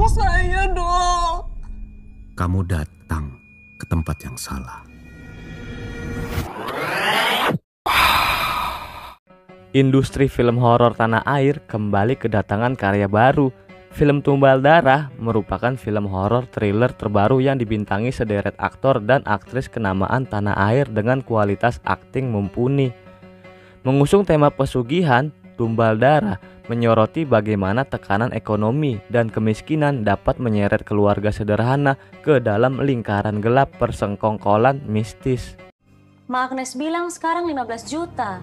saya, Dok. Kamu datang ke tempat yang salah. Industri film horor tanah air kembali kedatangan karya baru. Film Tumbal Darah merupakan film horor thriller terbaru yang dibintangi sederet aktor dan aktris kenamaan tanah air dengan kualitas akting mumpuni. Mengusung tema pesugihan, Tumbal Darah menyoroti bagaimana tekanan ekonomi dan kemiskinan dapat menyeret keluarga sederhana ke dalam lingkaran gelap persengkongkolan mistis. Mak Agnes bilang sekarang 15 juta.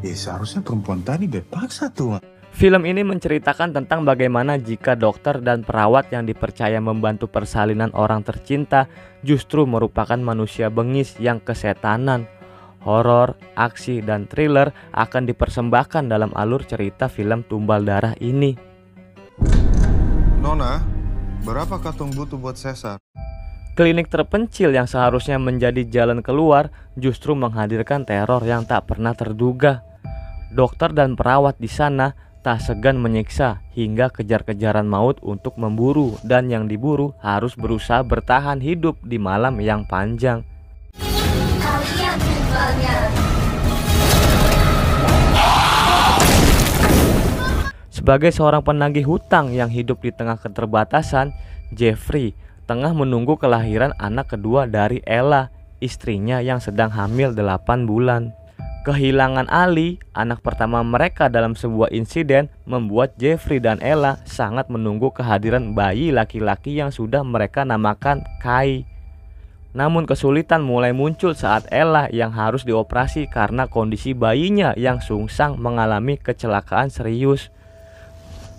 Seharusnya perempuan tadi bebas tuh. Film ini menceritakan tentang bagaimana jika dokter dan perawat yang dipercaya membantu persalinan orang tercinta justru merupakan manusia bengis yang kesetanan. Horor, aksi, dan thriller akan dipersembahkan dalam alur cerita film Tumbal Darah ini. Nona, berapa katong butuh buat sesar? Klinik terpencil yang seharusnya menjadi jalan keluar justru menghadirkan teror yang tak pernah terduga. Dokter dan perawat di sana tak segan menyiksa hingga kejar-kejaran maut untuk memburu, dan yang diburu harus berusaha bertahan hidup di malam yang panjang. Sebagai seorang penagih hutang yang hidup di tengah keterbatasan, Jeffrey tengah menunggu kelahiran anak kedua dari Ella, istrinya yang sedang hamil 8 bulan. Kehilangan Ali, anak pertama mereka dalam sebuah insiden, membuat Jeffrey dan Ella sangat menunggu kehadiran bayi laki-laki yang sudah mereka namakan Kai. Namun kesulitan mulai muncul saat Ella yang harus dioperasi karena kondisi bayinya yang sungsang mengalami kecelakaan serius.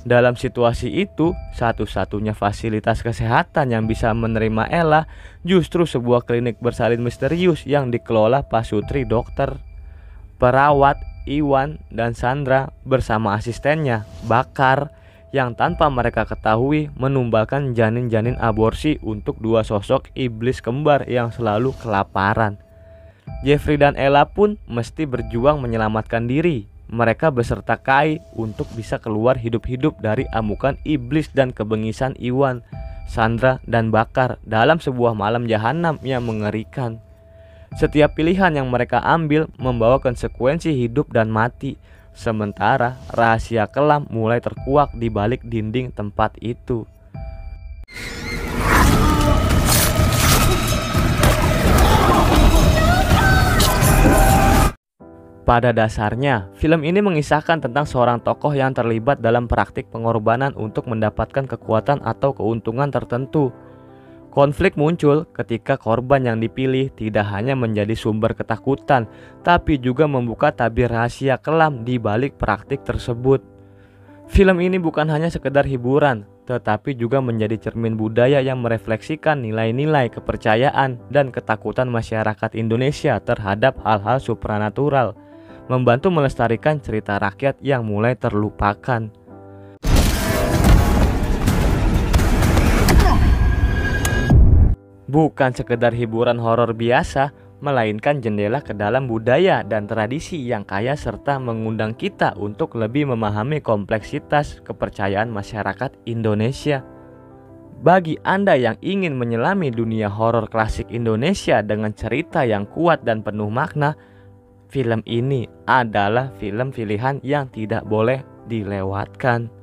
Dalam situasi itu, satu-satunya fasilitas kesehatan yang bisa menerima Ella justru sebuah klinik bersalin misterius yang dikelola pasutri dokter. Perawat Iwan dan Sandra bersama asistennya Bakar yang tanpa mereka ketahui menumbalkan janin-janin aborsi untuk dua sosok iblis kembar yang selalu kelaparan. Jeffrey dan Ella pun mesti berjuang menyelamatkan diri. Mereka beserta Kai untuk bisa keluar hidup-hidup dari amukan iblis dan kebengisan Iwan, Sandra, dan Bakar dalam sebuah malam jahanam yang mengerikan. Setiap pilihan yang mereka ambil membawa konsekuensi hidup dan mati, sementara rahasia kelam mulai terkuak di balik dinding tempat itu. Pada dasarnya, film ini mengisahkan tentang seorang tokoh yang terlibat dalam praktik pengorbanan untuk mendapatkan kekuatan atau keuntungan tertentu. Konflik muncul ketika korban yang dipilih tidak hanya menjadi sumber ketakutan, tapi juga membuka tabir rahasia kelam di balik praktik tersebut. Film ini bukan hanya sekedar hiburan, tetapi juga menjadi cermin budaya yang merefleksikan nilai-nilai kepercayaan dan ketakutan masyarakat Indonesia terhadap hal-hal supranatural, membantu melestarikan cerita rakyat yang mulai terlupakan. Bukan sekedar hiburan horor biasa, melainkan jendela ke dalam budaya dan tradisi yang kaya serta mengundang kita untuk lebih memahami kompleksitas kepercayaan masyarakat Indonesia. Bagi Anda yang ingin menyelami dunia horor klasik Indonesia dengan cerita yang kuat dan penuh makna, film ini adalah film pilihan yang tidak boleh dilewatkan.